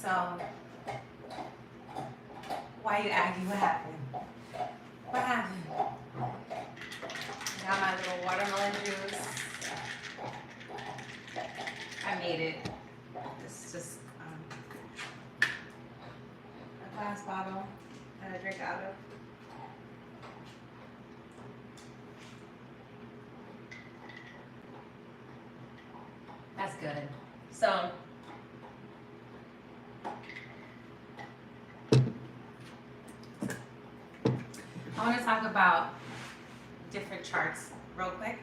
So, why you acting? What happened? What happened? Got my little watermelon juice. I made it. This is just a glass bottle that I drink out of. That's good. So, I want to talk about different charts real quick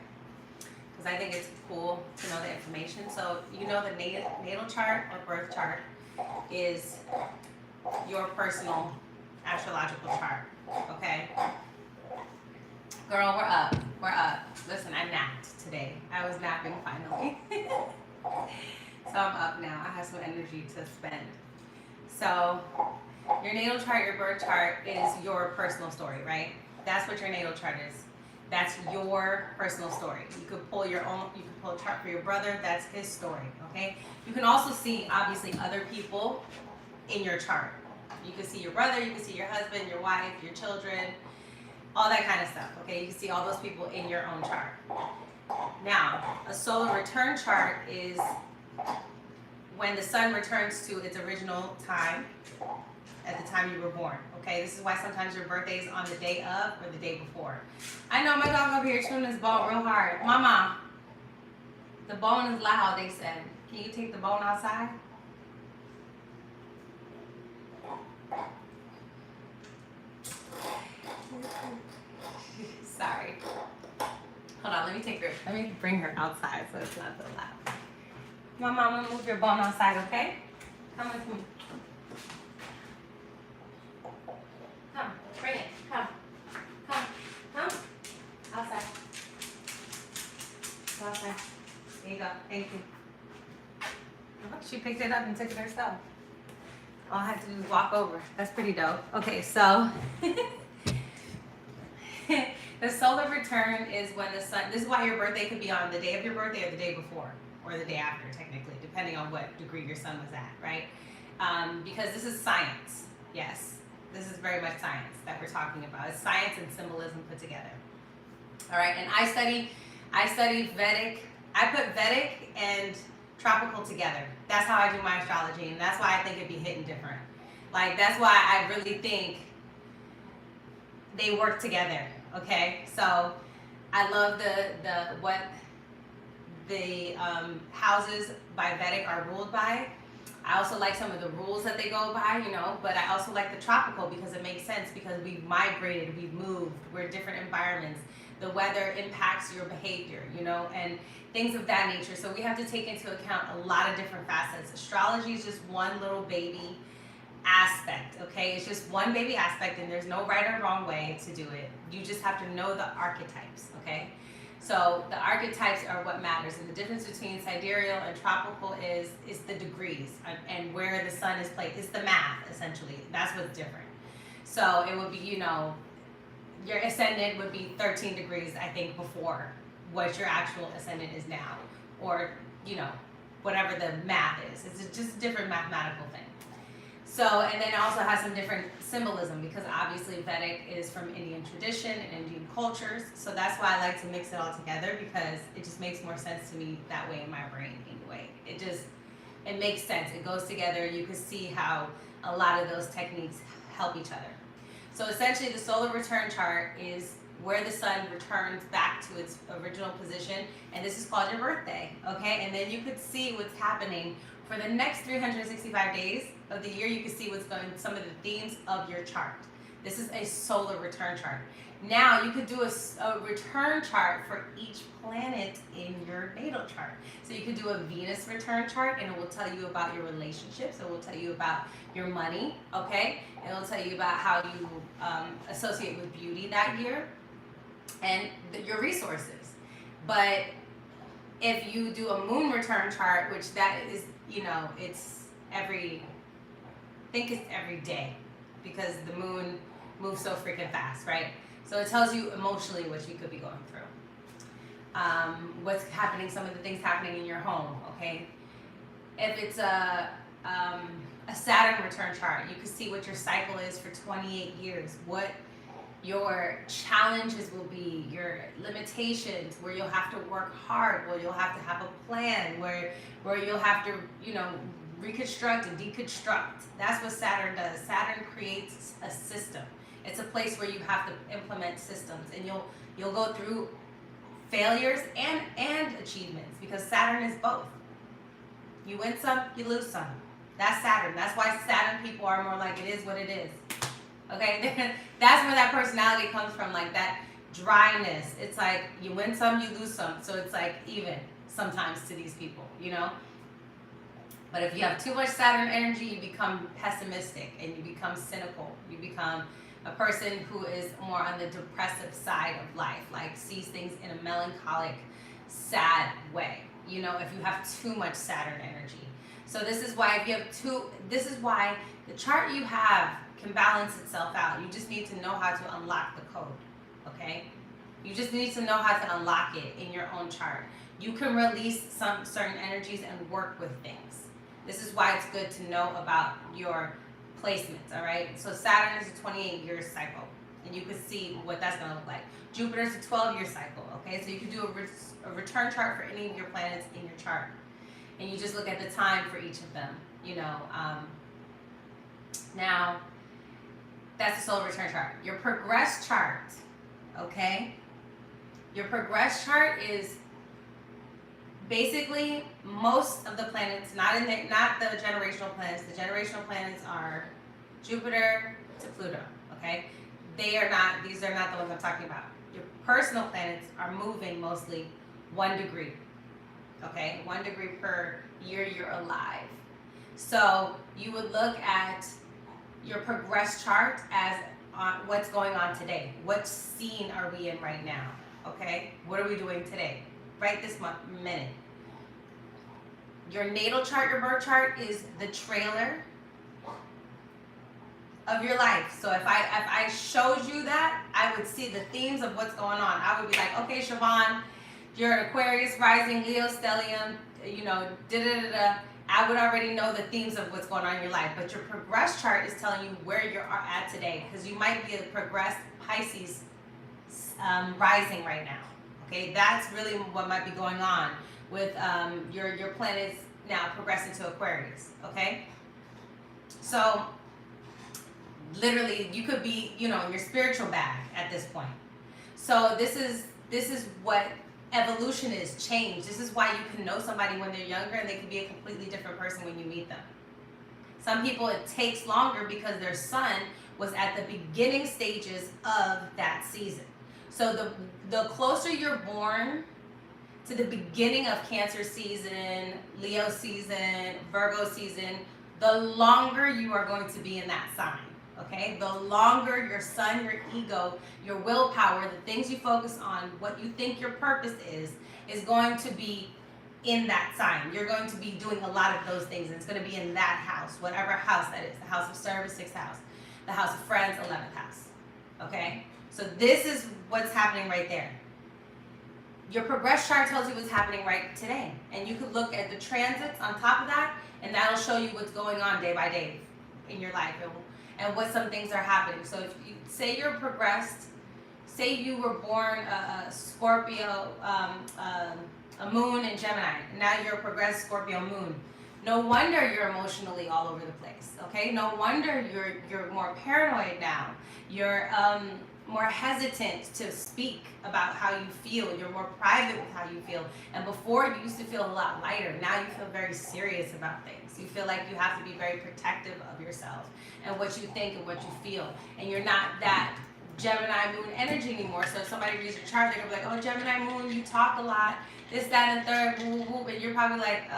because I think it's cool to know the information. So, you know, the natal chart or birth chart is your personal astrological chart, okay? Girl, we're up. We're up. Listen, I napped today. I was napping finally. So I'm up now. I have some energy to spend. So your natal chart, your birth chart is your personal story, right? That's what your natal chart is. That's your personal story. You could pull your own, you could pull a chart for your brother, that's his story, okay? You can also see, obviously, other people in your chart. You can see your brother, you can see your husband, your wife, your children, all that kind of stuff, okay? You can see all those people in your own chart. Now, a solar return chart is when the sun returns to its original time at the time you were born, okay? This is why sometimes your birthday is on the day of or the day before. I know my dog over here chewing this bone real hard. Mama, the bone is loud, they said. Can you take the bone outside? Sorry. Hold on, let me bring her outside so it's not so loud. Mama, I'm gonna move your bone outside, okay? Come with me. Come, bring it. Come. Outside. Go outside. There you go. Thank you. Oh, she picked it up and took it herself. All I have to do is walk over. That's pretty dope. Okay, so the solar return is when the sun, this is why your birthday could be on the day of your birthday or the day before, or the day after, technically, depending on what degree your sun was at, right? Because this is science, yes. This is very much science that we're talking about. It's science and symbolism put together. All right, and I study Vedic. I put Vedic and tropical together. That's how I do my astrology, and that's why I think it'd be hitting different. Like, that's why I really think they work together, okay? So I love what the houses by Vedic are ruled by. I also like some of the rules that they go by, you know, but I also like the tropical because it makes sense because we've migrated, we've moved, we're in different environments. The weather impacts your behavior, you know, and things of that nature. So we have to take into account a lot of different facets. Astrology is just one little baby aspect, okay? It's just one baby aspect and there's no right or wrong way to do it. You just have to know the archetypes, okay? So the archetypes are what matters, and the difference between sidereal and tropical is the degrees and where the sun is placed. It's the math, essentially. That's what's different. So it would be, you know, your ascendant would be 13 degrees, I think, before what your actual ascendant is now, or, you know, whatever the math is. It's just a different mathematical thing. So, and then it also has some different symbolism because obviously Vedic is from Indian tradition and Indian cultures. So that's why I like to mix it all together because it just makes more sense to me that way in my brain anyway. It makes sense. It goes together. You can see how a lot of those techniques help each other. So essentially the solar return chart is where the sun returns back to its original position, and this is called your birthday, okay? And then you could see what's happening for the next 365 days of the year. You can see what's going, some of the themes of your chart. This is a solar return chart. Now you could do a return chart for each planet in your natal chart. So you could do a Venus return chart, and it will tell you about your relationships. It will tell you about your money, okay? It will tell you about how you associate with beauty that year and your resources. But if you do a moon return chart, which that is, you know, it's every day because the moon moves so freaking fast, right? So it tells you emotionally what you could be going through. What's happening, some of the things happening in your home, okay? If it's a a Saturn return chart, you can see what your cycle is for 28 years, what your challenges will be, your limitations, where you'll have to work hard, where you'll have to have a plan, where you'll have to, reconstruct and deconstruct. That's what Saturn does. Saturn creates a system. It's a place where you have to implement systems, and you'll go through failures and achievements, because Saturn is both. You win some, you lose some. That's Saturn. That's why Saturn people are more like, it is what it is. Okay? That's where that personality comes from, like that dryness. It's like you win some, you lose some. So it's like even sometimes to these people, But if you have too much Saturn energy, you become pessimistic and you become cynical. You become a person who is more on the depressive side of life, like sees things in a melancholic, sad way, if you have too much Saturn energy. So this is why this is why the chart you have can balance itself out. You just need to know how to unlock the code, okay? You just need to know how to unlock it in your own chart. You can release some certain energies and work with things. This is why it's good to know about your placements, all right? So Saturn is a 28-year cycle, and you can see what that's going to look like. Jupiter is a 12-year cycle, okay? So you can do a return chart for any of your planets in your chart, and you just look at the time for each of them, Now, that's the solar return chart. Your progress chart, okay? Your progress chart is basically most of the planets, not the generational planets. The generational planets are Jupiter to Pluto, okay? These are not the ones I'm talking about. Your personal planets are moving mostly 1 degree, okay? 1 degree per year you're alive. So you would look at your progress chart as what's going on today. What scene are we in right now, okay? What are we doing today? Right this minute. Your natal chart, your birth chart, is the trailer of your life. So if I showed you that, I would see the themes of what's going on. I would be like, okay, Siobhan, you're an Aquarius, rising, Leo, stellium, I would already know the themes of what's going on in your life. But your progress chart is telling you where you are at today, because you might be a progressed Pisces rising right now. Okay, that's really what might be going on with your planets now progressing to Aquarius. Okay, so literally you could be in your spiritual bag at this point. So this is what evolution is, change. This is why you can know somebody when they're younger and they can be a completely different person when you meet them. Some people it takes longer because their sun was at the beginning stages of that season. So the closer you're born to the beginning of Cancer season, Leo season, Virgo season, the longer you are going to be in that sign, okay? The longer your sun, your ego, your willpower, the things you focus on, what you think your purpose is going to be in that sign. You're going to be doing a lot of those things. It's going to be in that house, whatever house that is. The house of service, 6th house. The house of friends, 11th house, okay? So this is what's happening right there. Your progress chart tells you what's happening right today. And you could look at the transits on top of that, and that'll show you what's going on day by day in your life and what some things are happening. So if you say you're progressed, say you were born a Scorpio, a moon in Gemini, and now you're a progressed Scorpio moon. No wonder you're emotionally all over the place, okay? No wonder you're more paranoid now. You're more hesitant to speak about how you feel. You're more private with how you feel. And before, you used to feel a lot lighter. Now you feel very serious about things. You feel like you have to be very protective of yourself and what you think and what you feel. And you're not that Gemini moon energy anymore. So if somebody reads your chart, they're going to be like, oh, Gemini moon, you talk a lot, this, that, and third, woo, woo, woo. And you're probably like,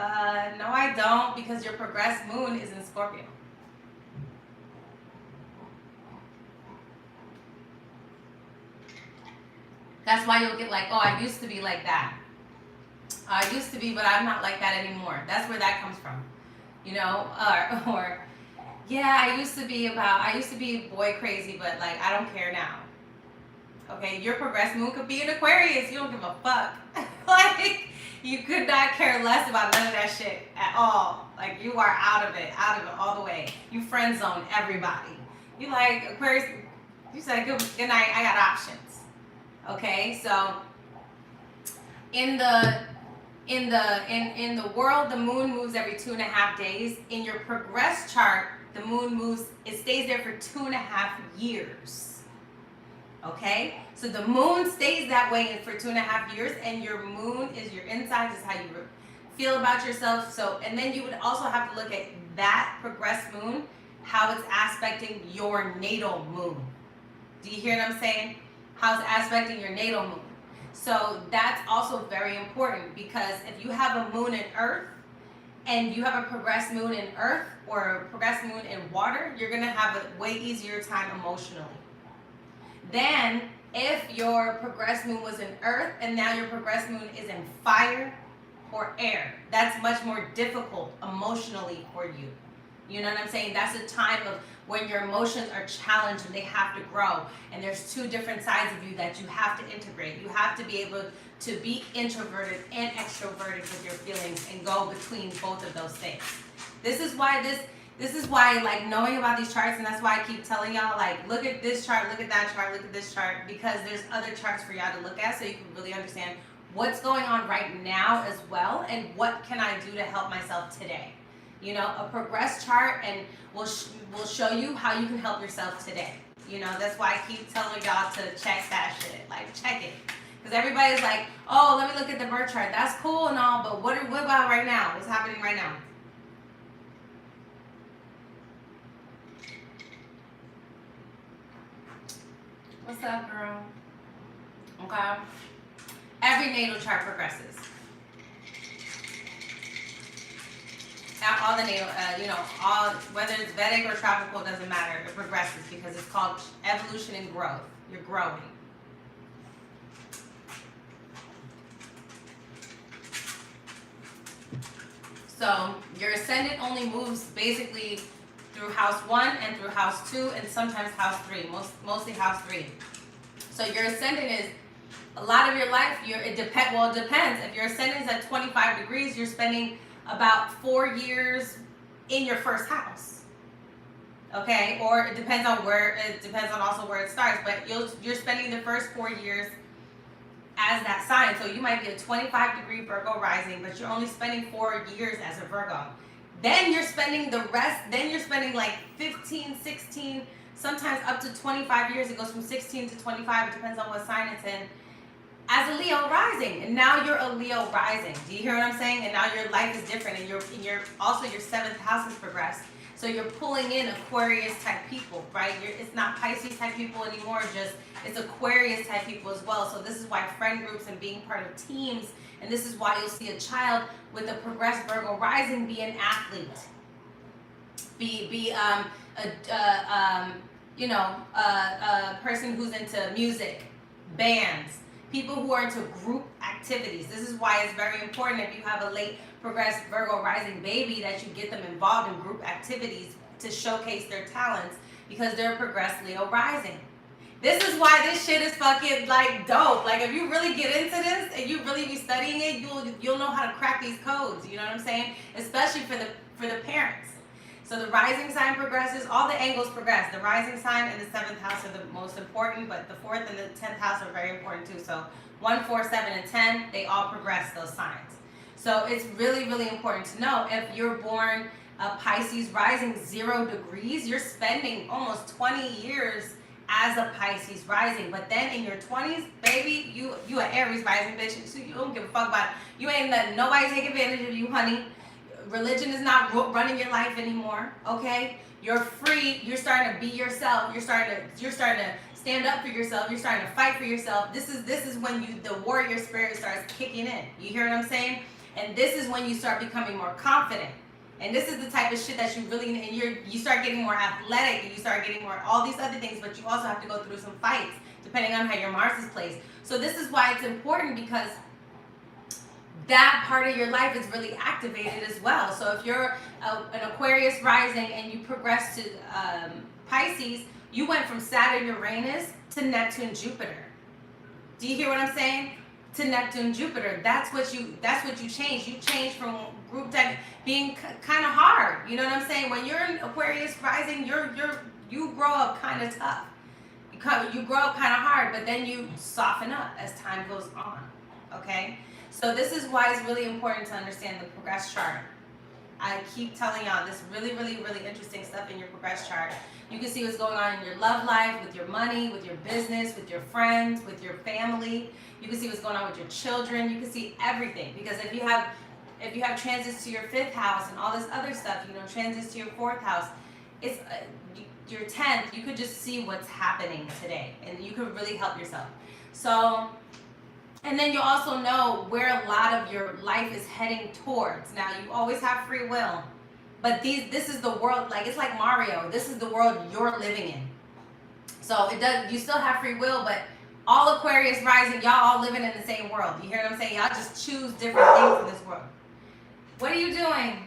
no, I don't, because your progressed moon is in Scorpio. That's why you'll get like, oh, I used to be like that. I used to be, but I'm not like that anymore. That's where that comes from, or yeah, I used to be boy crazy, but like, I don't care now. Okay, your progressed moon could be in Aquarius. You don't give a fuck. Like, You could not care less about none of that shit at all. Like, you are out of it all the way. You friend zone everybody. You like, Aquarius, you said good night, I got options. Okay, so in the world, the moon moves every 2.5 days. In your progress chart, the moon moves, it stays there for 2.5 years. Okay, so the moon stays that way for 2.5 years, and your moon is your insides, is how you feel about yourself. So, and then you would also have to look at that progressed moon, how it's aspecting your natal moon. Do you hear what I'm saying? How it's aspecting your natal moon. So that's also very important, because if you have a moon in Earth and you have a progressed moon in Earth or a progressed moon in water, you're going to have a way easier time emotionally. Then if your progressed moon was in Earth and now your progressed moon is in fire or air, that's much more difficult emotionally for you. You know what I'm saying? That's a time of when your emotions are challenged and they have to grow. And there's two different sides of you that you have to integrate. You have to be able to be introverted and extroverted with your feelings and go between both of those things. This is why like knowing about these charts, and that's why I keep telling y'all, like, look at this chart, look at that chart, look at this chart, because there's other charts for y'all to look at so you can really understand what's going on right now as well, and what can I do to help myself today. You know, a progress chart and will show you how you can help yourself today. You know, that's why I keep telling y'all to check that shit. Like, check it. Because everybody's like, oh, let me look at the birth chart. That's cool and all, but what about right now? What's happening right now? What's up, girl? Okay. Every natal chart progresses. All the natal, all, whether it's Vedic or tropical, doesn't matter. It progresses because it's called evolution and growth. You're growing. So your ascendant only moves basically through house 1 and through house 2 and sometimes house 3, mostly house 3. So your ascendant is a lot of your life. It depends. If your ascendant is at 25 degrees, you're spending about 4 years in your first house. Okay, or it depends on also where it starts, but you're spending the first 4 years as that sign. So you might be a 25-degree Virgo rising, but you're only spending 4 years as a Virgo. Then you're spending the rest, like 15, 16, sometimes up to 25 years. It goes from 16 to 25, it depends on what sign it's in, as a Leo rising. And now you're a Leo rising. Do you hear what I'm saying? And now your life is different, and also your 7th house has progressed. So you're pulling in Aquarius type people, right? It's not Pisces type people anymore, it's Aquarius type people as well. So this is why friend groups and being part of teams, and this is why you'll see a child with a progressed Virgo rising be an athlete, be a person who's into music, bands, people who are into group activities. This is why it's very important, if you have a late progressed Virgo rising baby, that you get them involved in group activities to showcase their talents, because they're progressed Leo rising. This is why this shit is fucking like dope. Like, if you really get into this and you really be studying it, you'll know how to crack these codes. You know what I'm saying? Especially for the parents. So the rising sign progresses, all the angles progress. The rising sign and the 7th house are the most important, but the 4th and the 10th house are very important too. So 1, 4, 7, and 10, they all progress those signs. So it's really, really important to know, if you're born a Pisces rising 0 degrees, you're spending almost 20 years as a Pisces rising. But then in your 20s, baby, you an Aries rising, bitch, so you don't give a fuck about it. You ain't letting nobody take advantage of you, honey. Religion is not running your life anymore, okay? You're free. You're starting to be yourself. You're starting to stand up for yourself. You're starting to fight for yourself. This is when the warrior spirit starts kicking in. You hear what I'm saying? And this is when you start becoming more confident. And this is the type of shit that you really, and you start getting more athletic, and you start getting more all these other things, but you also have to go through some fights depending on how your Mars is placed. So this is why it's important, because that part of your life is really activated as well. So if you're an Aquarius rising and you progress to Pisces, you went from Saturn, Uranus to Neptune, Jupiter. Do you hear what I'm saying? to Neptune, Jupiter. That's what you change. You change from group type being kind of hard. You know what I'm saying? When you're in Aquarius rising, you grow up kind of tough. You grow up kind of hard, but then you soften up as time goes on. Okay? So this is why it's really important to understand the progress chart. I keep telling y'all this really, really, really interesting stuff in your progress chart. You can see what's going on in your love life, with your money, with your business, with your friends, with your family. You can see what's going on with your children. You can see everything, because if you have transits to your 5th house and all this other stuff, you know, transits to your 4th house, it's your 10th. You could just see what's happening today, and you could really help yourself. So, and then you also know where a lot of your life is heading towards. Now, you always have free will, but this is the world, like, it's like Mario. This is the world you're living in. So you still have free will, but all Aquarius rising, y'all all living in the same world. You hear what I'm saying? Y'all just choose different things in this world. What are you doing?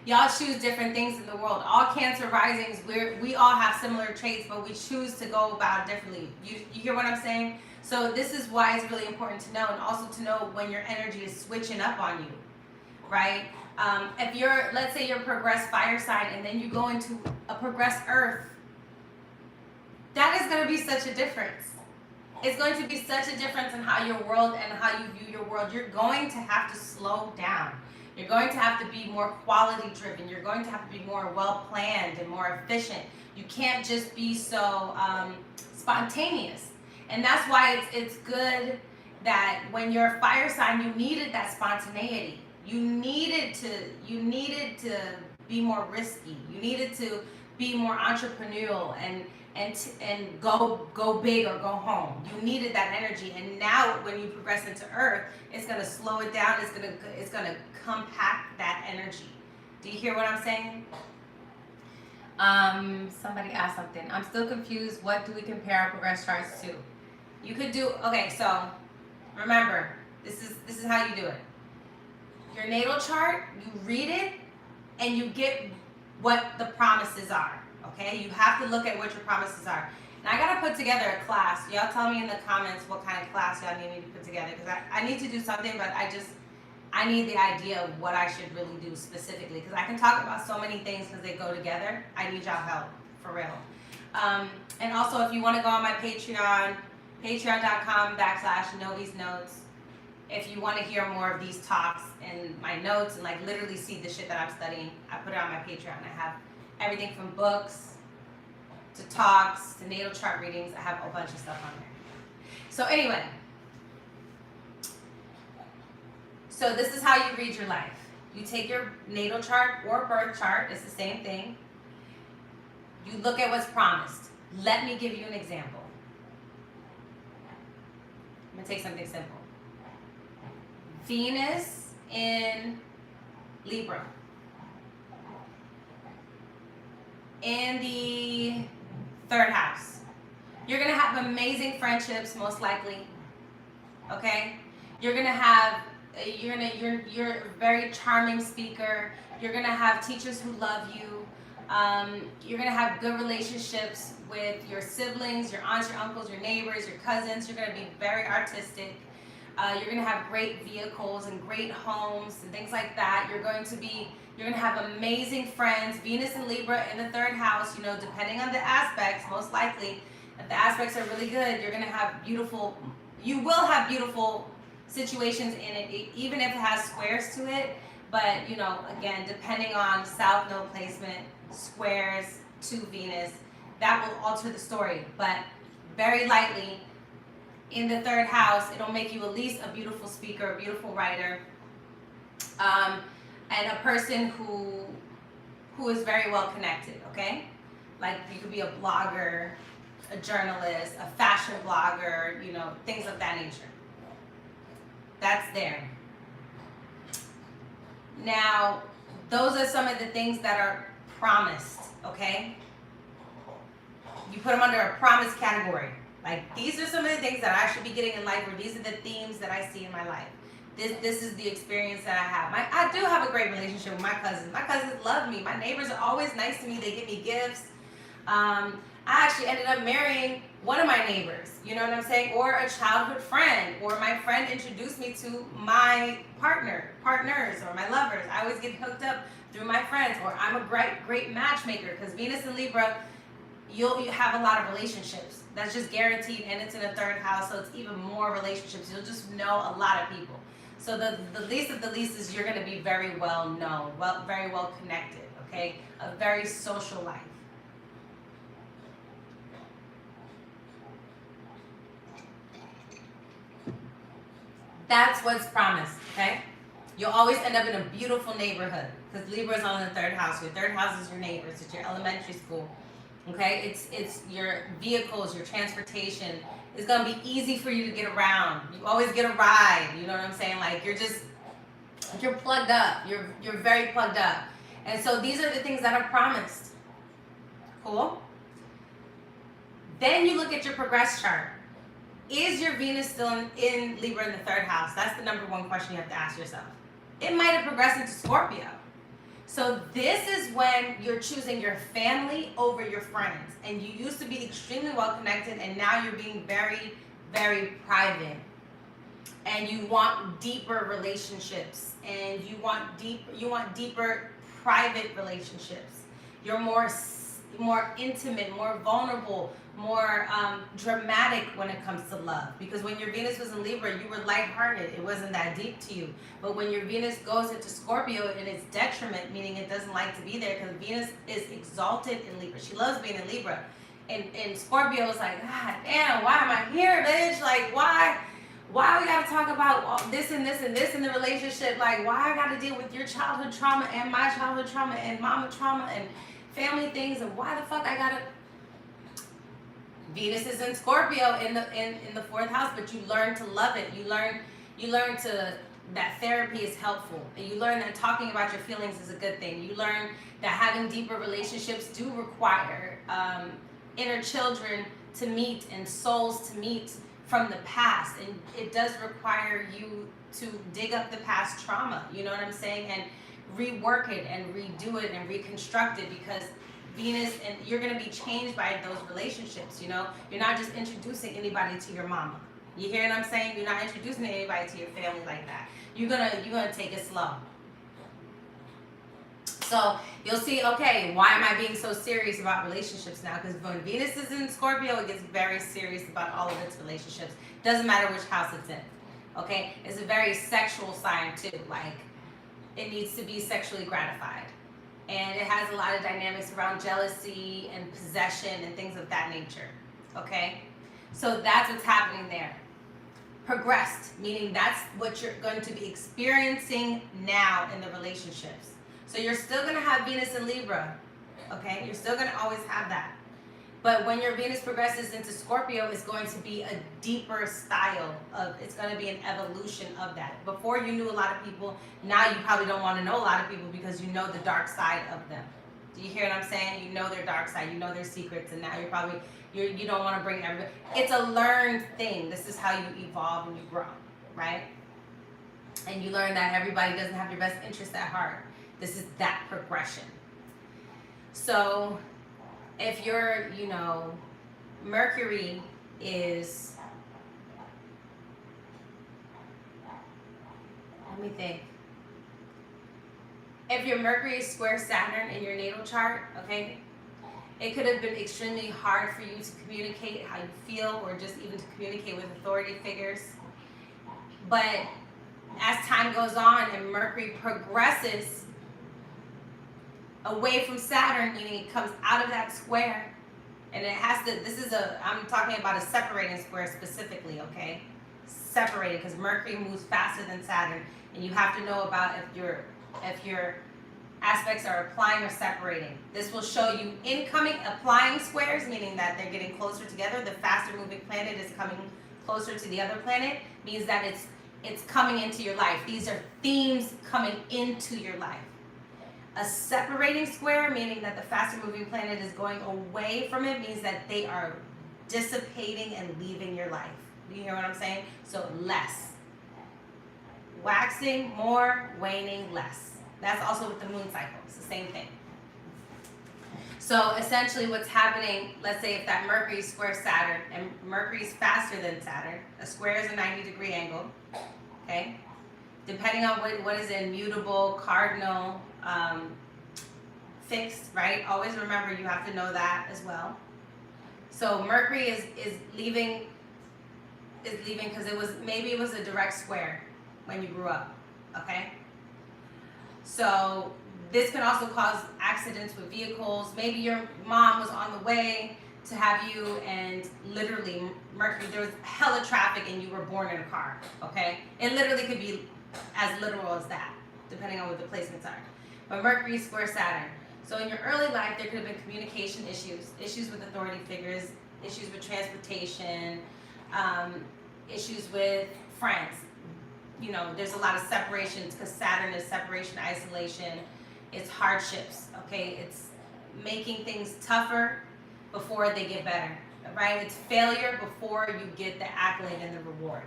Y'all choose different things in the world. All Cancer risings, we all have similar traits, but we choose to go about differently. You hear what I'm saying? So this is why it's really important to know, and also to know when your energy is switching up on you, right? If you're, let's say you're progressed fire sign, and then you go into a progressed earth, that is going to be such a difference. It's going to be such a difference in how your world and how you view your world. You're going to have to slow down. You're going to have to be more quality driven. You're going to have to be more well planned and more efficient. You can't just be so spontaneous. And that's why it's good that when you're a fire sign, you needed that spontaneity. You needed to be more risky. You needed to be more entrepreneurial and go big or go home. You needed that energy, and now when you progress into Earth, it's gonna slow it down. It's gonna compact that energy. Do you hear what I'm saying? Somebody asked something. I'm still confused. What do we compare our progress charts to? You could do, okay, so remember, this is how you do it. Your natal chart, you read it, and you get what the promises are. Okay, you have to look at what your promises are. And I gotta put together a class. Y'all tell me in the comments what kind of class y'all need me to put together, because I need to do something, but I need the idea of what I should really do specifically, because I can talk about so many things because they go together. I need y'all help, for real. And also, if you want to go on my Patreon, patreon.com/Novi'sNotes. If you want to hear more of these talks and my notes and like literally see the shit that I'm studying, I put it on my Patreon. I have everything from books to talks to natal chart readings. I have a bunch of stuff on there. So anyway, so this is how you read your life. You take your natal chart or birth chart, it's the same thing. You look at what's promised. Let me give you an example. I'm gonna take something simple. Venus in Libra. In the 3rd house. You're gonna have amazing friendships, most likely. Okay? You're gonna have you're a very charming speaker. You're gonna have teachers who love you. You're gonna have good relationships with your siblings, your aunts, your uncles, your neighbors, your cousins. You're gonna be very artistic. You're gonna have great vehicles and great homes and things like that. You're gonna have amazing friends. Venus and Libra in the 3rd house, you know, depending on the aspects, most likely, if the aspects are really good, you will have beautiful situations in it, even if it has squares to it. But, you know, again, depending on South Node placement, squares to Venus, that will alter the story. But very likely, in the 3rd house, it'll make you at least a beautiful speaker, a beautiful writer, and a person who is very well connected, okay? Like, you could be a blogger, a journalist, a fashion blogger, you know, things of that nature. That's there. Now, those are some of the things that are promised, okay? You put them under a promise category. Like, these are some of the things that I should be getting in life, or these are the themes that I see in my life. This is the experience that I have. I do have a great relationship with my cousins. My cousins love me. My neighbors are always nice to me. They give me gifts. I actually ended up marrying one of my neighbors, you know what I'm saying? Or a childhood friend, or my friend introduced me to my partners, or my lovers. I always get hooked up through my friends, or I'm a great matchmaker, because Venus in Libra, you have a lot of relationships. That's just guaranteed, and it's in the third house, so it's even more relationships. You'll just know a lot of people. So the least of the least is you're going to be very well known, very well connected, okay? A very social life. That's what's promised, okay? You'll always end up in a beautiful neighborhood, because Libra is on the third house. Your third house is your neighbors. It's your elementary school, okay? It's your vehicles, your transportation. It's gonna be easy for you to get around. You always get a ride. You know what I'm saying? Like you're plugged up. You're very plugged up. And so these are the things that are promised. Cool. Then you look at your progress chart. Is your Venus still in Libra in the third house? That's the number one question you have to ask yourself. It might have progressed into Scorpio. So this is when you're choosing your family over your friends. And you used to be extremely well connected, and now you're being very, very private. And you want deeper relationships, and you want deeper private relationships. You're more intimate, more vulnerable, more dramatic when it comes to love. Because when your Venus was in Libra, you were lighthearted. It wasn't that deep to you. But when your Venus goes into Scorpio, and it's detriment, meaning it doesn't like to be there, because Venus is exalted in Libra. She loves being in Libra. And Scorpio is like, God damn, why am I here, bitch? Like, why we gotta talk about this and this and this in the relationship? Like, why I gotta deal with your childhood trauma and my childhood trauma and mama trauma and family things, and why the fuck I gotta... Venus is in Scorpio in the fourth house, but you learn to love it. You learn that therapy is helpful. And you learn that talking about your feelings is a good thing. You learn that having deeper relationships do require inner children to meet and souls to meet from the past. And it does require you to dig up the past trauma, you know what I'm saying? And rework it and redo it and reconstruct it, because Venus, and you're going to be changed by those relationships, you know? You're not just introducing anybody to your mama. You hear what I'm saying? You're not introducing anybody to your family like that. You're gonna take it slow. So you'll see, okay, why am I being so serious about relationships now? Because when Venus is in Scorpio, it gets very serious about all of its relationships. Doesn't matter which house it's in, okay? It's a very sexual sign too. Like, it needs to be sexually gratified. And it has a lot of dynamics around jealousy and possession and things of that nature, okay? So that's what's happening there. Progressed, meaning that's what you're going to be experiencing now in the relationships. So you're still going to have Venus in Libra, okay? You're still going to always have that. But when your Venus progresses into Scorpio, it's going to be a deeper style of, it's going to be an evolution of that. Before you knew a lot of people, now you probably don't want to know a lot of people because you know the dark side of them. Do you hear what I'm saying? You know their dark side, you know their secrets, and now you're probably, you don't want to bring everybody. It's a learned thing. This is how you evolve and you grow, right? And you learn that everybody doesn't have your best interest at heart. This is that progression. So if your, Mercury is, let me think. If your Mercury is square Saturn in your natal chart, okay, it could have been extremely hard for you to communicate how you feel, or just even to communicate with authority figures. But as time goes on and Mercury progresses away from Saturn, meaning it comes out of that square, and it has to, I'm talking about a separating square specifically, okay? Separated, because Mercury moves faster than Saturn, and you have to know about if your aspects are applying or separating. This will show you incoming applying squares, meaning that they're getting closer together. The faster moving planet is coming closer to the other planet, means that it's coming into your life. These are themes coming into your life. A separating square, meaning that the faster moving planet is going away from it, means that they are dissipating and leaving your life. Do you hear what I'm saying? So less. Waxing, more, waning, less. That's also with the moon cycle. It's the same thing. So essentially what's happening, let's say if that Mercury square Saturn, and Mercury's faster than Saturn, a square is a 90-degree angle, okay? Depending on what is immutable, cardinal, fixed, right? Always remember you have to know that as well. So Mercury is leaving because maybe it was a direct square when you grew up, okay? So this can also cause accidents with vehicles. Maybe your mom was on the way to have you and literally Mercury, there was hella traffic and you were born in a car, okay? It literally could be as literal as that, depending on what the placements are. But Mercury square Saturn. So in your early life, there could have been communication issues with authority figures, issues with transportation, issues with friends. You know, there's a lot of separations because Saturn is separation, isolation. It's hardships, okay? It's making things tougher before they get better, right? It's failure before you get the accolade and the reward.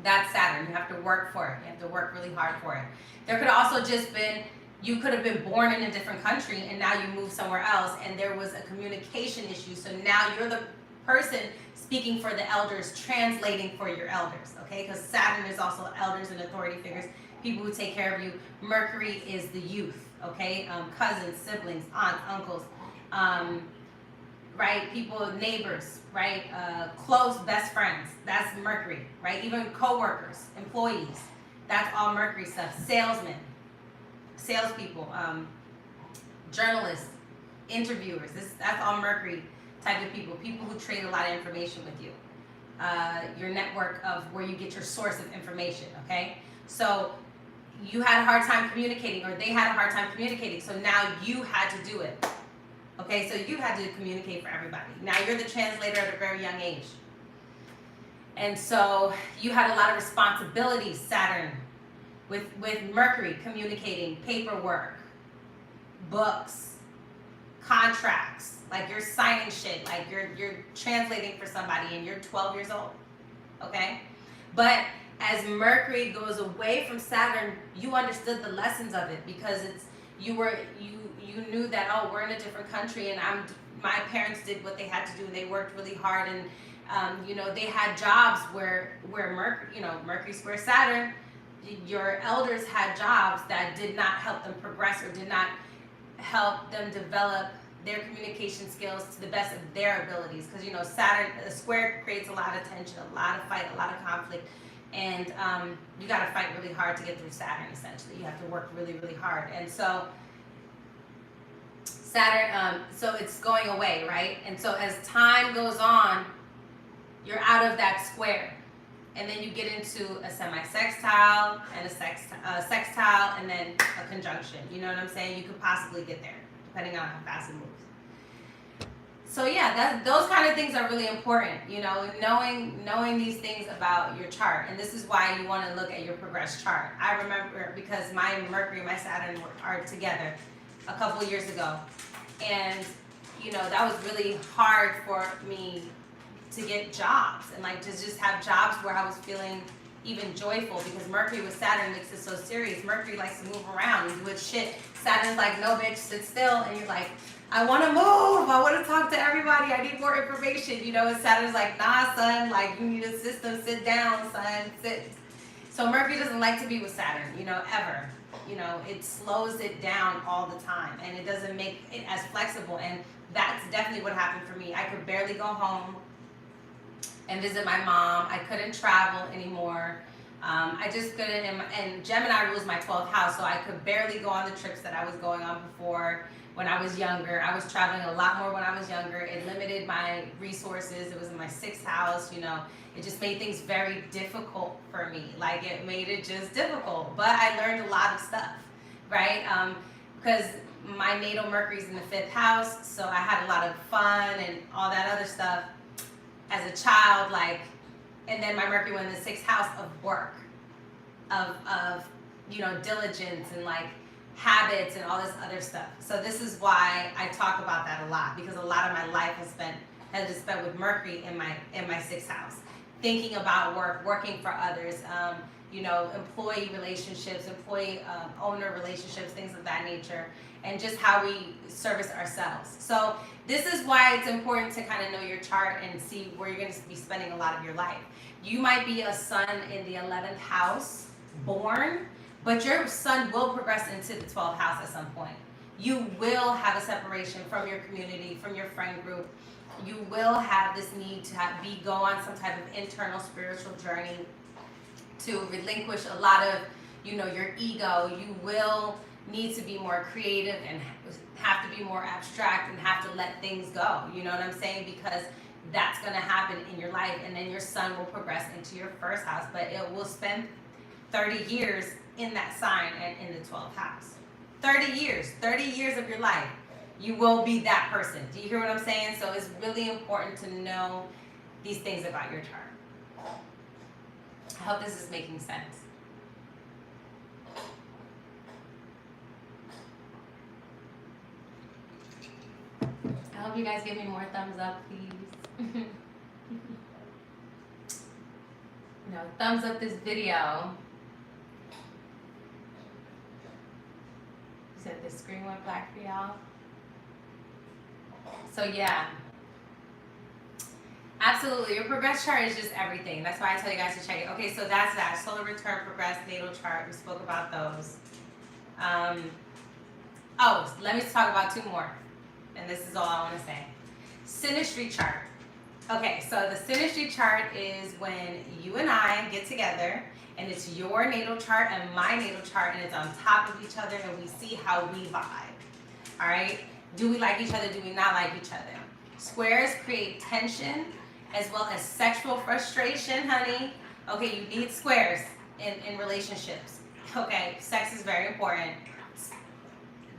That's Saturn. You have to work for it. You have to work really hard for it. There could also just been, you could have been born in a different country and now you move somewhere else and there was a communication issue. So now you're the person speaking for the elders, translating for your elders, okay? Because Saturn is also elders and authority figures, people who take care of you. Mercury is the youth, okay? Cousins, siblings, aunts, uncles, right? People, neighbors, right? Close best friends, that's Mercury, right? Even co-workers, employees, that's all Mercury stuff. Salesmen, salespeople, journalists, interviewers, that's all Mercury type of people. People who trade a lot of information with you. Your network of where you get your source of information, okay? So you had a hard time communicating, or they had a hard time communicating, so now you had to do it. Okay, so you had to communicate for everybody. Now you're the translator at a very young age. And so you had a lot of responsibilities, Saturn, with Mercury, communicating, paperwork, books, contracts, like you're signing shit, like you're translating for somebody and you're 12 years old, okay? But as Mercury goes away from Saturn, you understood the lessons of it because you knew that, oh, we're in a different country and my parents did what they had to do and they worked really hard and they had jobs where Mercury square Saturn, your elders had jobs that did not help them progress or did not help them develop their communication skills to the best of their abilities. Because Saturn, the square creates a lot of tension, a lot of fight, a lot of conflict, and you got to fight really hard to get through Saturn. Essentially, you have to work really, really hard. And so Saturn, so it's going away, right? And so as time goes on, you're out of that square, and then you get into a semi-sextile and a sextile, and then a conjunction. You know what I'm saying? You could possibly get there, depending on how fast it moves. So yeah, those kind of things are really important. Knowing these things about your chart, and this is why you want to look at your progressed chart. I remember because my Mercury and my Saturn are together a couple years ago, and that was really hard for me to get jobs and like to just have jobs where I was feeling even joyful, because Mercury with Saturn makes it so serious. Mercury likes to move around and do its shit. Saturn's like, no bitch, sit still, and you're like, I want to move, I want to talk to everybody, I need more information, and Saturn's like, nah son, like you need a system, sit down son, sit. So Mercury doesn't like to be with Saturn, ever. It slows it down all the time, and it doesn't make it as flexible, and that's definitely what happened for me. I could barely go home and visit my mom. I couldn't travel anymore. I just couldn't, and Gemini rules my 12th house, so I could barely go on the trips that I was going on before when I was younger. I was traveling a lot more when I was younger. It limited my resources. It was in my 6th house, It just made things very difficult for me. Like, it made it just difficult. But I learned a lot of stuff, right? Because my natal Mercury's in the 5th house, so I had a lot of fun and all that other stuff as a child, and then my Mercury went in the 6th house of work, of diligence and habits and all this other stuff. So this is why I talk about that a lot, because a lot of my life has been spent with Mercury in my 6th house, thinking about work, working for others, you know, employee relationships, employee owner relationships, things of that nature, and just how we service ourselves. So this is why it's important to kind of know your chart and see where you're going to be spending a lot of your life. You might be a sun in the 11th house born, but your sun will progress into the 12th house at some point. You will have a separation from your community, from your friend group. You will have this need to go on some type of internal spiritual journey to relinquish a lot of, you know, your ego. You will need to be more creative and have to be more abstract and have to let things go. You know what I'm saying? Because that's going to happen in your life, and then your sun will progress into your first house, but it will spend 30 years in that sign and in the 12th house. 30 years of your life, you will be that person. Do you hear what I'm saying? So it's really important to know these things about your chart. I hope this is making sense. I hope you guys give me more thumbs up, please. No, thumbs up this video. You said the screen went black for y'all. So yeah, absolutely. Your progress chart is just everything. That's why I tell you guys to check it. Okay, so that's that. Solar return, progress, natal chart. We spoke about those. Oh, let me talk about two more. And this is all I want to say. Synastry chart. Okay, so the synastry chart is when you and I get together, and it's your natal chart and my natal chart, and it's on top of each other, and we see how we vibe. All right? Do we like each other? Do we not like each other? Squares create tension as well as sexual frustration, honey. Okay, you need squares in relationships. Okay, sex is very important,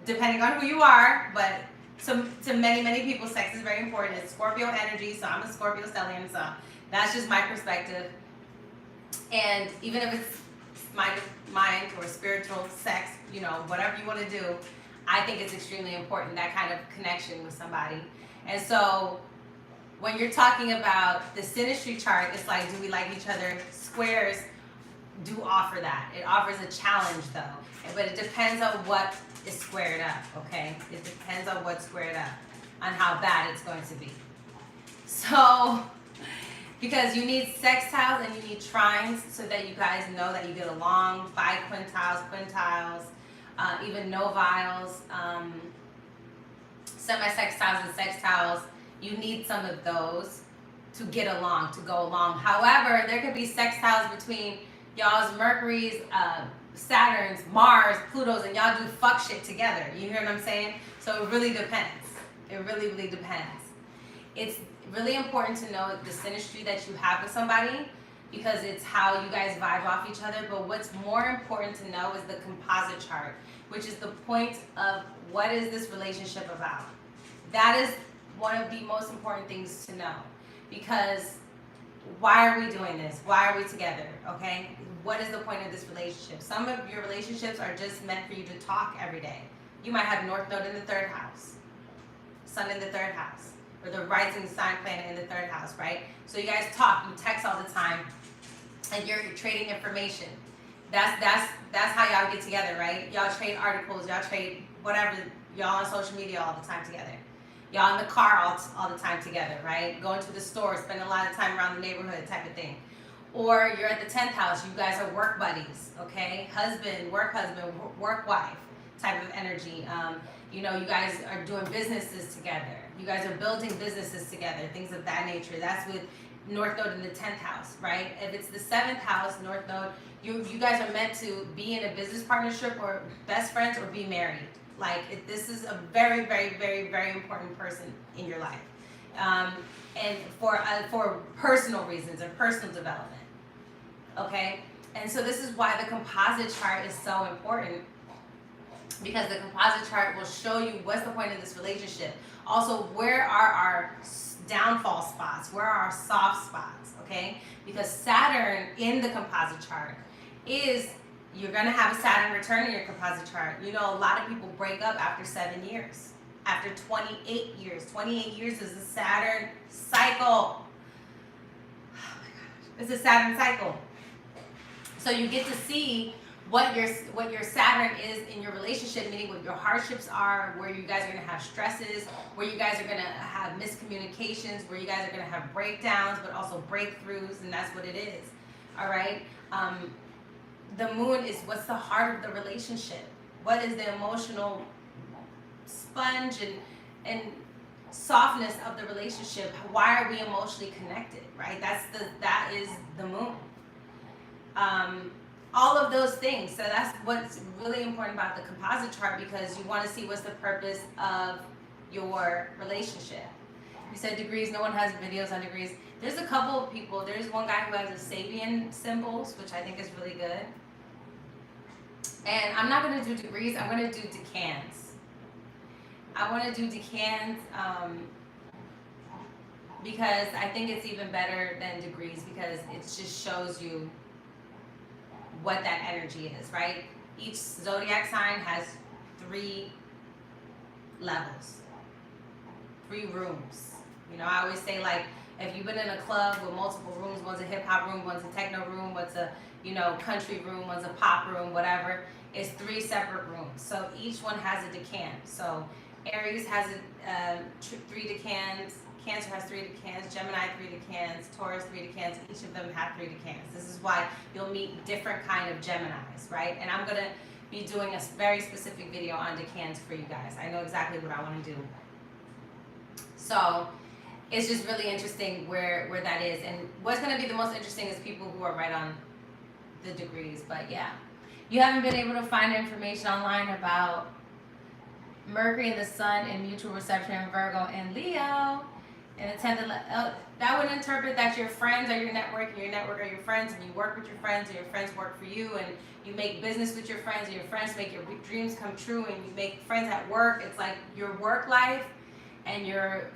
depending on who you are, but to many people, sex is very important. It's Scorpio energy, so I'm a Scorpio stellium, so that's just my perspective. And even if it's mind or spiritual sex, you know, whatever you want to do, I think it's extremely important, that kind of connection with somebody. And so when you're talking about the synastry chart, it's like, do we like each other? Squares do offer that. It offers a challenge though, but it depends on what is squared up, okay? It depends on what's squared up, on how bad it's going to be. So, because you need sextiles and you need trines so that you guys know that you get along, biquintiles, quintiles, even noviles, semi-sextiles and sextiles. You need some of those to get along, to go along. However, there could be sextiles between y'all's Mercury's, Saturn's, Mars, Pluto's, and y'all do fuck shit together. You hear what I'm saying? So it really depends. It really depends. It's really important to know the synastry that you have with somebody, because it's how you guys vibe off each other. But what's more important to know is the composite chart, which is the point of what is this relationship about. That is one of the most important things to know, because why are we doing this? Why are we together? Okay? What is the point of this relationship? Some of your relationships are just meant for you to talk every day. You might have North Node in the 3rd house, Sun in the 3rd house, or the rising sign planet in the 3rd house, right? So you guys talk, you text all the time, and you're trading information. That's how y'all get together, right? Y'all trade articles, y'all trade whatever, y'all on social media all the time together. Y'all in the car all the time together, right? Going to the store, spending a lot of time around the neighborhood type of thing. Or you're at the 10th house, you guys are work buddies, okay? Husband, work wife type of energy. You know, you guys are doing businesses together. You guys are building businesses together, things of that nature. That's with North Node in the 10th house, right? If it's the 7th house, North Node, you guys are meant to be in a business partnership or best friends or be married. Like, this is a very important person in your life. And for personal reasons and personal development. Okay? And so this is why the composite chart is so important, because the composite chart will show you what's the point of this relationship. Also, where are our downfall spots? Where are our soft spots? Okay? Because Saturn in the composite chart is, you're going to have a Saturn return in your composite chart. You know, a lot of people break up after 7 years. After 28 years. 28 years is a Saturn cycle. Oh my gosh. It's a Saturn cycle. So you get to see what your Saturn is in your relationship, meaning what your hardships are, where you guys are gonna have stresses, where you guys are gonna have miscommunications, where you guys are gonna have breakdowns, but also breakthroughs, and that's what it is. All right. The moon is what's the heart of the relationship. What is the emotional sponge and softness of the relationship? Why are we emotionally connected? Right. That is the moon. All of those things. So that's what's really important about the composite chart, because you want to see what's the purpose of your relationship. You said degrees. No one has videos on degrees. There's a couple of people. There's one guy who has a Sabian symbols, which I think is really good. And I'm not going to do degrees. I'm going to do decans. I want to do decans because I think it's even better than degrees, because it just shows you what that energy is, right? Each zodiac sign has 3 levels, 3 rooms. You know, I always say, like, if you've been in a club with multiple rooms, one's a hip hop room, one's a techno room, one's a, you know, country room, one's a pop room, whatever, it's 3 separate rooms. So each one has a decan. So Aries has 3 decans, Cancer has 3 decans, Gemini 3 decans, Taurus 3 decans. Each of them have 3 decans. This is why you'll meet different kind of Geminis, right? And I'm gonna be doing a very specific video on decans for you guys. I know exactly what I want to do. So it's just really interesting where that is. And what's gonna be the most interesting is people who are right on the degrees. But yeah, you haven't been able to find information online about Mercury and the Sun in mutual reception in Virgo and Leo. And that would interpret that your friends are your network, and your network are your friends, and you work with your friends, and your friends work for you, and you make business with your friends, and your friends make your dreams come true, and you make friends at work. It's like your work life and your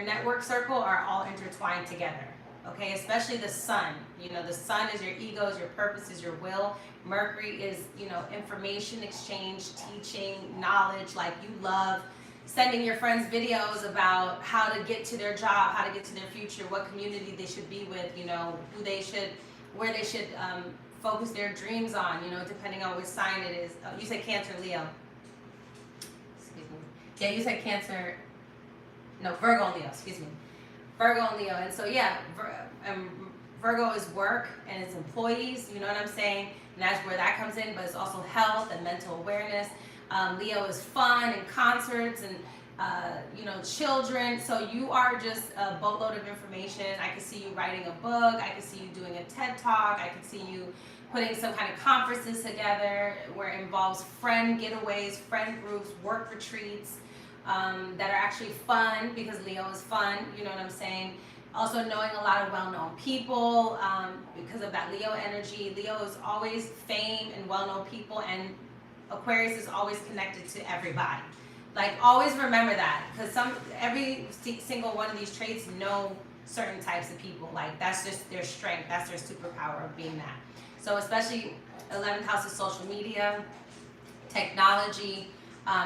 network circle are all intertwined together. Okay, especially the Sun. You know, the Sun is your egos, your purpose is your will. Mercury is, you know, information exchange, teaching, knowledge. Like, you love sending your friends videos about how to get to their job, how to get to their future, what community they should be with, you know, where they should focus their dreams on, you know, depending on which sign it is. Oh, you said Cancer, Leo. Excuse me. Yeah, you said Cancer. No, Virgo and Leo, excuse me. Virgo and Leo. And so, yeah, Virgo is work and it's employees, you know what I'm saying? And that's where that comes in, but it's also health and mental awareness. Leo is fun and concerts and, you know, children. So you are just a boatload of information. I can see you writing a book. I can see you doing a TED Talk. I can see you putting some kind of conferences together where it involves friend getaways, friend groups, work retreats that are actually fun, because Leo is fun. You know what I'm saying? Also knowing a lot of well-known people because of that Leo energy. Leo is always fame and well-known people, and Aquarius is always connected to everybody. Like, always remember that, because every single one of these traits know certain types of people. Like, that's just their strength. That's their superpower of being that. So especially 11th house is social media, technology.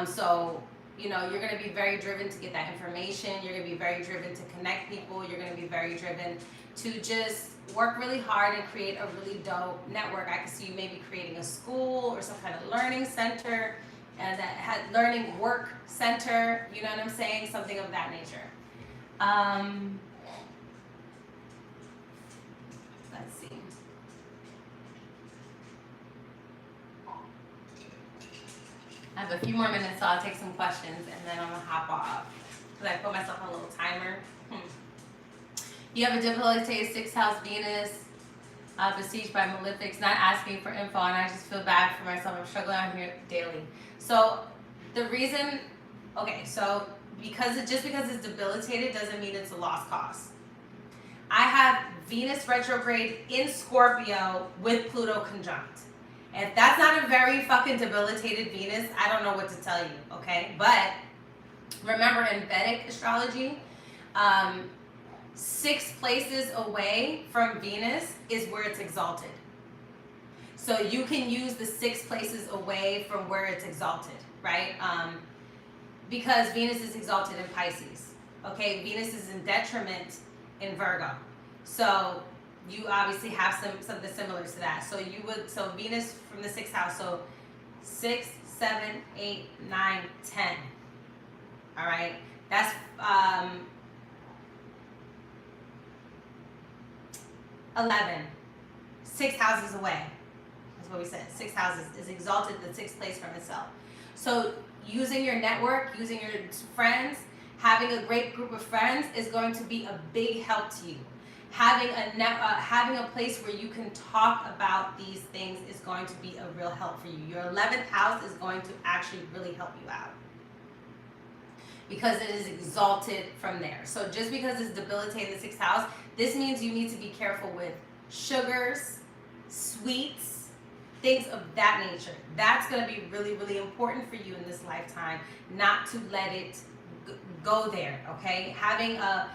So, you know, you're going to be very driven to get that information. You're going to be very driven to connect people. You're going to be very driven to just work really hard and create a really dope network. I can see you maybe creating a school or some kind of learning center, and that had learning work center, you know what I'm saying? Something of that nature. Let's see. I have a few more minutes, so I'll take some questions and then I'm gonna hop off, because I put myself on a little timer. You have a debilitated 6th house Venus, besieged by malefics, not asking for info, and I just feel bad for myself. I'm struggling out here daily. So the reason, okay, so because it's debilitated doesn't mean it's a lost cause. I have Venus retrograde in Scorpio with Pluto conjunct. If that's not a very fucking debilitated Venus, I don't know what to tell you, okay? But remember, in Vedic astrology, 6 places away from Venus is where it's exalted. So you can use the 6 places away from where it's exalted, right? Because Venus is exalted in Pisces, okay? Venus is in detriment in Virgo. So you obviously have something similar to that. So you would, so Venus from the 6th house, so 6, 7, 8, 9, 10. All right, that's 11. 6 houses away. That's what we said. 6 houses is exalted the 6th place from itself. So using your network, using your friends, having a great group of friends is going to be a big help to you. Having a place where you can talk about these things is going to be a real help for you. Your 11th house is going to actually really help you out because it is exalted from there. So just because it's debilitating the 6th house, this means you need to be careful with sugars, sweets, things of that nature. That's going to be really, really important for you in this lifetime, not to let it go there, okay? Having a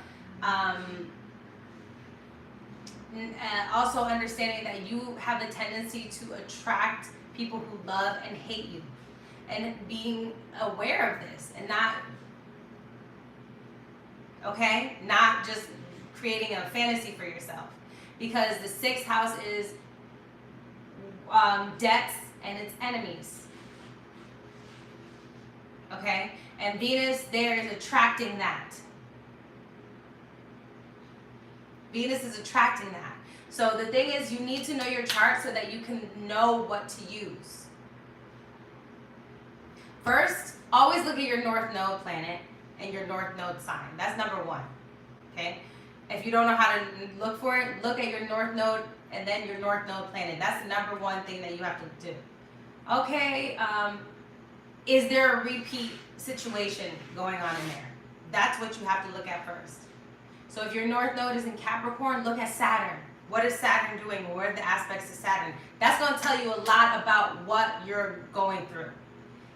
also understanding that you have a tendency to attract people who love and hate you, and being aware of this and not, okay, not just creating a fantasy for yourself, because the 6th house is debts and its enemies, okay, and Venus there is attracting that. Venus is attracting that. So the thing is, you need to know your chart so that you can know what to use. First, always look at your North Node planet and your North Node sign. That's number 1. Okay? If you don't know how to look for it, look at your North Node and then your North Node planet. That's the number 1 thing that you have to do. Okay, is there a repeat situation going on in there? That's what you have to look at first. So if your North Node is in Capricorn, look at Saturn. What is Saturn doing? What are the aspects of Saturn? That's going to tell you a lot about what you're going through.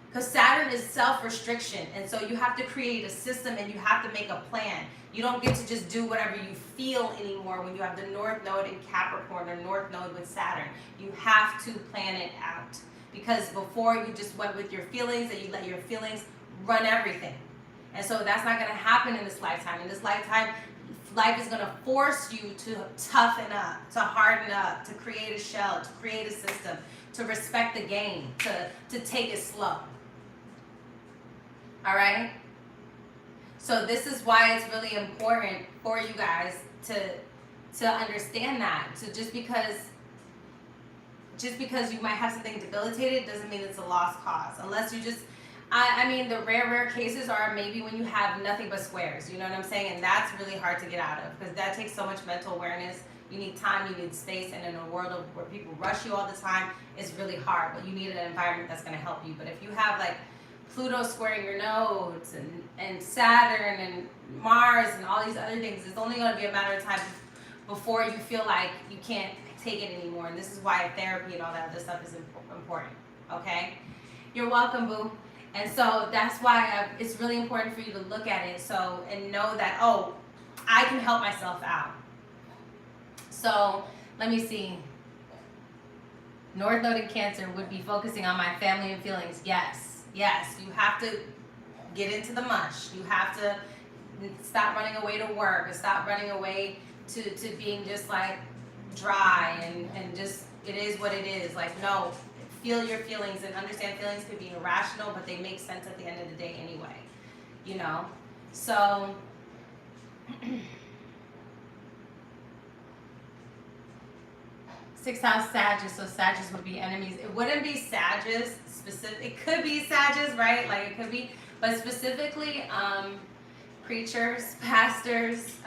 Because Saturn is self-restriction. And so you have to create a system and you have to make a plan. You don't get to just do whatever you feel anymore when you have the North Node in Capricorn or North Node with Saturn. You have to plan it out. Because before you just went with your feelings and you let your feelings run everything. And so that's not going to happen in this lifetime. In this lifetime, life is going to force you to toughen up, to harden up, to create a shell, to create a system, to respect the game, to take it slow. All right? So this is why it's really important for you guys to understand that. So just because you might have something debilitated doesn't mean it's a lost cause. Unless you just, I mean, the rare cases are maybe when you have nothing but squares, you know what I'm saying? And that's really hard to get out of because that takes so much mental awareness. You need time, you need space, and in a world where people rush you all the time, it's really hard, but you need an environment that's going to help you. But if you have like Pluto squaring your nodes and Saturn and Mars and all these other things, it's only going to be a matter of time before you feel like you can't take it anymore. And this is why therapy and all that other stuff is important, okay? You're welcome, boo. And so that's why it's really important for you to look at it and know that, oh, I can help myself out. So let me see. North Node in Cancer would be focusing on my family and feelings. Yes, you have to get into the mush. You have to stop running away to work and stop running away to being just like dry and just it is what it is. Like, no. Feel your feelings and understand feelings could be irrational, but they make sense at the end of the day anyway, you know? So, 6th house Sagittarius, so Sagittarius would be enemies. It wouldn't be Sagittarius specific, it could be Sagittarius, right? Like it could be, but specifically preachers, pastors,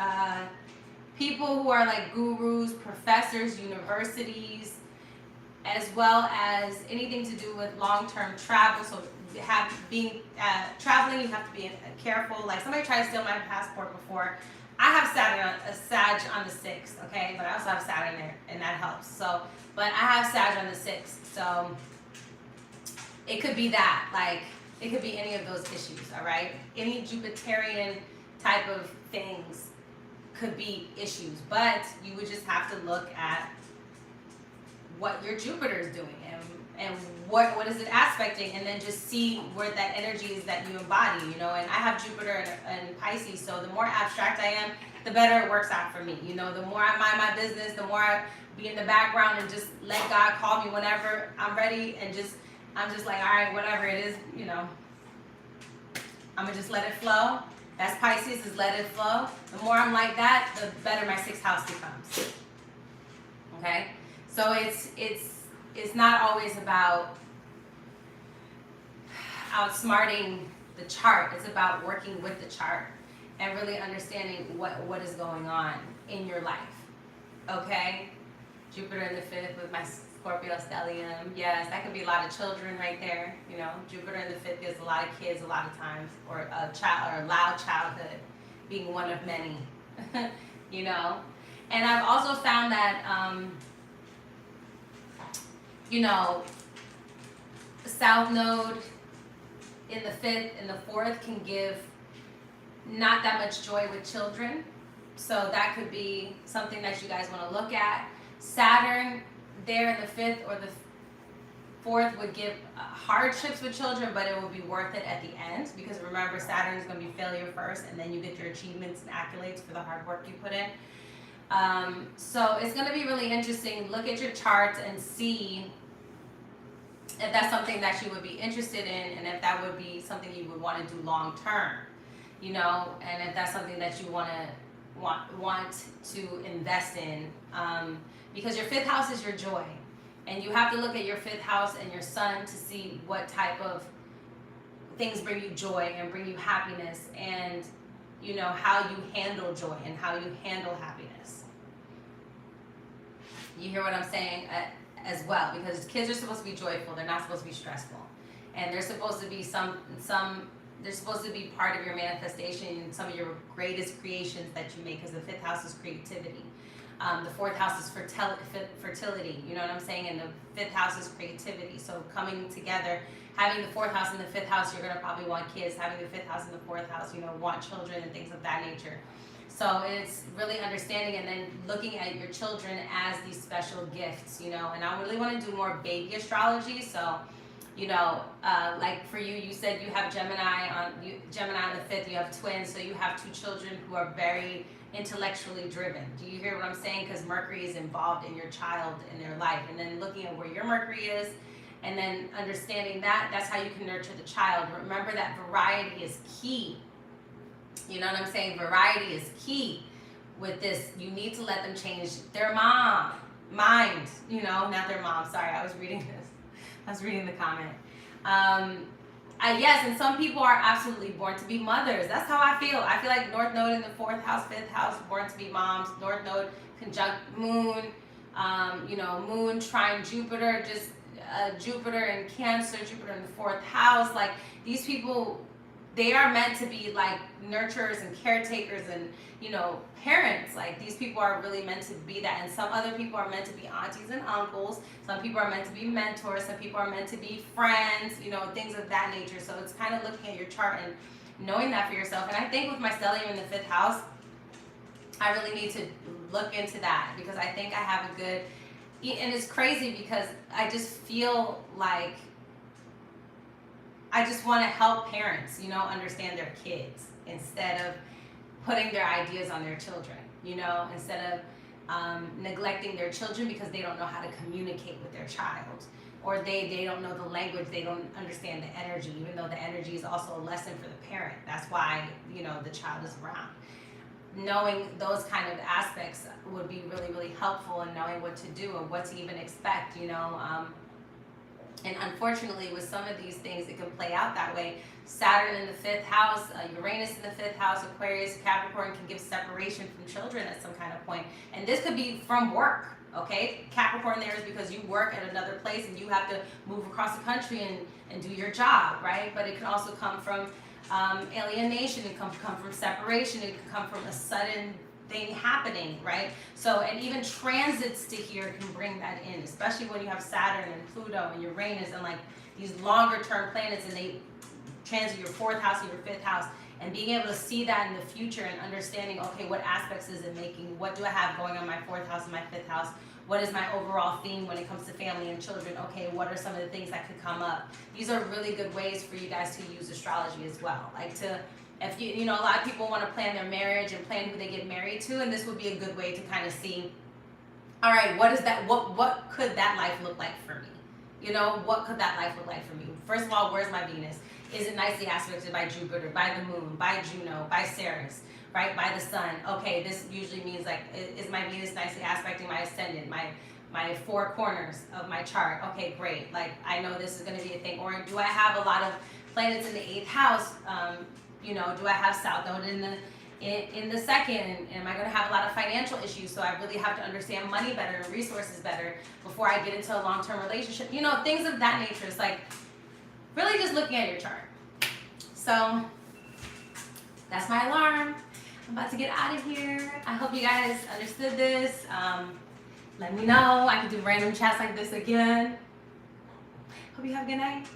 people who are like gurus, professors, universities, as well as anything to do with long-term travel. So traveling, you have to be careful. Like somebody tried to steal my passport before. I have Sag on the 6th, okay? But I also have Saturn there, and that helps. So, but I have Sag on the 6th. So it could be that. Like, it could be any of those issues, all right? Any Jupiterian type of things could be issues. But you would just have to look at what your Jupiter is doing and what is it aspecting, and then just see where that energy is that you embody, you know. And I have Jupiter and Pisces, so the more abstract I am, the better it works out for me. You know, the more I mind my business, the more I be in the background and just let God call me whenever I'm ready, and I'm just like, all right, whatever it is, you know, I'm gonna just let it flow. That's Pisces, is let it flow. The more I'm like that, the better my sixth house becomes. Okay? So it's not always about outsmarting the chart. It's about working with the chart and really understanding what is going on in your life. Okay? Jupiter in the 5th with my Scorpio stellium. Yes, that could be a lot of children right there. You know, Jupiter in the 5th gives a lot of kids a lot of times, or a child, or a loud childhood being one of many. You know, and I've also found that you know, the South Node in the 5th and the 4th can give not that much joy with children. So that could be something that you guys want to look at. Saturn there in the 5th or the 4th would give hardships with children, but it will be worth it at the end, because remember, Saturn is going to be failure first, and then you get your achievements and accolades for the hard work you put in. So it's going to be really interesting. Look at your charts and see if that's something that you would be interested in, and if that would be something you would want to do long term, you know, and if that's something that you want to invest in, because your 5th house is your joy, and you have to look at your 5th house and your sun to see what type of things bring you joy and bring you happiness, and you know, how you handle joy and how you handle happiness. You hear what I'm saying? As well, because kids are supposed to be joyful. They're not supposed to be stressful, and they're supposed to be they're supposed to be part of your manifestation, some of your greatest creations that you make, because the 5th house is creativity. The 4th house is fertility, you know what I'm saying? And the 5th house is creativity. So coming together, having the 4th house and the 5th house, you're gonna probably want kids. Having the 5th house and the 4th house, you know, want children and things of that nature. So it's really understanding and then looking at your children as these special gifts, you know. And I really want to do more baby astrology. So, you know, like for you, you said you have Gemini in the 5th. You have twins, so you have 2 children who are very intellectually driven. Do you hear what I'm saying? Because Mercury is involved in your child in their life, and then looking at where your Mercury is, and then understanding that, that's how you can nurture the child. Remember that variety is key. You know what I'm saying? Variety is key with this. You need to let them change their mind, you know, not their mom. Sorry, I was reading this. I was reading the comment. Yes, and some people are absolutely born to be mothers. That's how I feel. I feel like North Node in the 4th house, 5th house, born to be moms. North Node conjunct Moon, you know, Moon trine Jupiter, just Jupiter in Cancer, Jupiter in the 4th house. Like, these people, they are meant to be like nurturers and caretakers and, you know, parents. Like, these people are really meant to be that. And some other people are meant to be aunties and uncles. Some people are meant to be mentors. Some people are meant to be friends, you know, things of that nature. So it's kind of looking at your chart and knowing that for yourself. And I think with my stellium in the 5th house, I really need to look into that, because I think I have a good, and it's crazy because I just feel like I just want to help parents, you know, understand their kids instead of putting their ideas on their children, you know, instead of neglecting their children because they don't know how to communicate with their child, or they don't know the language, they don't understand the energy, even though the energy is also a lesson for the parent. That's why, you know, the child is around. Knowing those kind of aspects would be really, really helpful in knowing what to do and what to even expect, you know. And unfortunately, with some of these things, it can play out that way. Saturn in the 5th house, Uranus in the 5th house, Aquarius, Capricorn can give separation from children at some kind of point. And this could be from work, okay? Capricorn there is because you work at another place and you have to move across the country and do your job, right? But it can also come from alienation, it can come from separation, it can come from a sudden thing happening, right? So, and even transits to here can bring that in, especially when you have Saturn and Pluto and Uranus and like these longer term planets, and they transit your 4th house and your 5th house, and being able to see that in the future and understanding, okay, what aspects is it making? What do I have going on in my 4th house and my 5th house? What is my overall theme when it comes to family and children? Okay, what are some of the things that could come up? These are really good ways for you guys to use astrology as well, like to If you know, a lot of people want to plan their marriage and plan who they get married to, and this would be a good way to kind of see, all right, what is that? What could that life look like for me? You know, what could that life look like for me? First of all, where's my Venus? Is it nicely aspected by Jupiter, by the moon, by Juno, by Ceres, right? By the sun? Okay, this usually means like, is my Venus nicely aspecting my ascendant, my four corners of my chart? Okay, great. Like, I know this is going to be a thing. Or do I have a lot of planets in the 8th house? You know, do I have South Node in the second? And am I going to have a lot of financial issues? So I really have to understand money better and resources better before I get into a long-term relationship. You know, things of that nature. It's like really just looking at your chart. So that's my alarm. I'm about to get out of here. I hope you guys understood this. Let me know. I can do random chats like this again. Hope you have a good night.